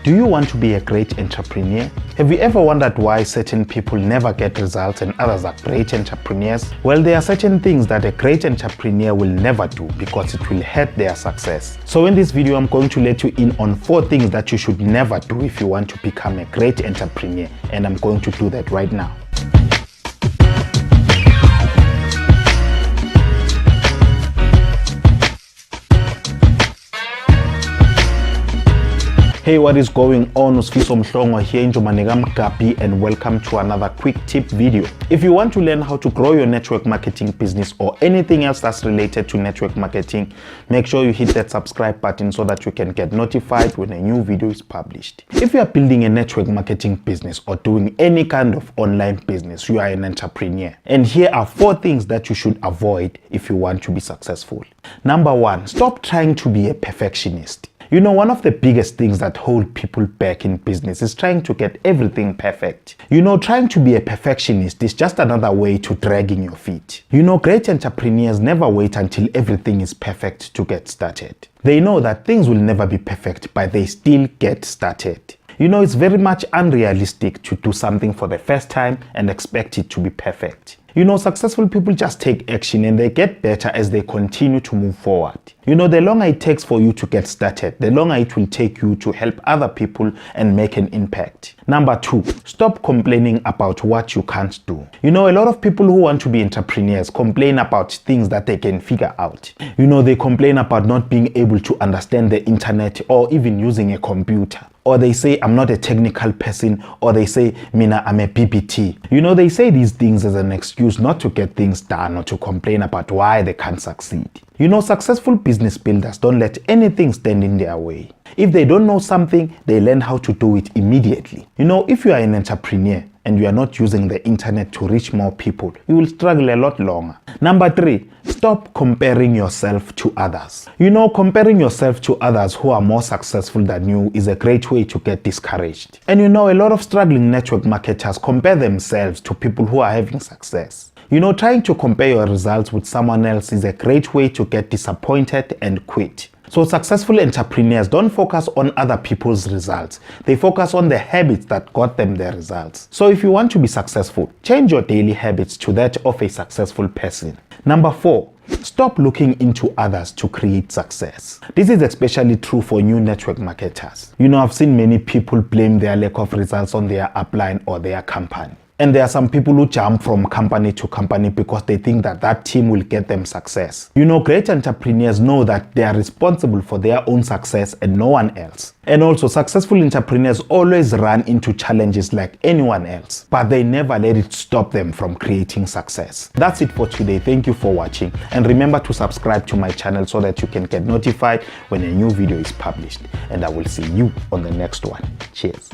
Do you want to be a great entrepreneur? Have you ever wondered why certain people never get results and others are great entrepreneurs? Well, there are certain things that a great entrepreneur will never do because it will hurt their success. So in this video, I'm going to let you in on 4 things that you should never do if you want to become a great entrepreneur, and I'm going to do that right now. Hey, what is going on? Usfiso Mhlongo here in Gabi, and welcome to another quick tip video. If you want to learn how to grow your network marketing business or anything else that's related to network marketing, make sure you hit that subscribe button so that you can get notified when a new video is published. If you are building a network marketing business or doing any kind of online business, you are an entrepreneur. And here are 4 things that you should avoid if you want to be successful. Number 1, stop trying to be a perfectionist. You know, one of the biggest things that hold people back in business is trying to get everything perfect. You know, trying to be a perfectionist is just another way to dragging your feet. You know, great entrepreneurs never wait until everything is perfect to get started. They know that things will never be perfect, but they still get started. You know, it's very much unrealistic to do something for the first time and expect it to be perfect. You know, successful people just take action and they get better as they continue to move forward. You know, the longer it takes for you to get started, the longer it will take you to help other people and make an impact. Number 2, stop complaining about what you can't do. You know, a lot of people who want to be entrepreneurs complain about things that they can figure out. You know, they complain about not being able to understand the internet or even using a computer. Or they say, I'm not a technical person, or they say, Mina, I'm a PPT. You know, they say these things as an excuse not to get things done or to complain about why they can't succeed. You know, successful business builders don't let anything stand in their way. If they don't know something, they learn how to do it immediately. You know, if you are an entrepreneur and you are not using the internet to reach more people, you will struggle a lot longer. Number 3, stop comparing yourself to others. You know, comparing yourself to others who are more successful than you is a great way to get discouraged. And you know, a lot of struggling network marketers compare themselves to people who are having success. You know, trying to compare your results with someone else is a great way to get disappointed and quit. So successful entrepreneurs don't focus on other people's results. They focus on the habits that got them their results. So if you want to be successful, change your daily habits to that of a successful person. Number 4, stop looking into others to create success. This is especially true for new network marketers. You know, I've seen many people blame their lack of results on their upline or their company. And there are some people who jump from company to company because they think that that team will get them success. You know, great entrepreneurs know that they are responsible for their own success and no one else. And also, successful entrepreneurs always run into challenges like anyone else, but they never let it stop them from creating success. That's it for today. Thank you for watching. And remember to subscribe to my channel so that you can get notified when a new video is published. And I will see you on the next one. Cheers.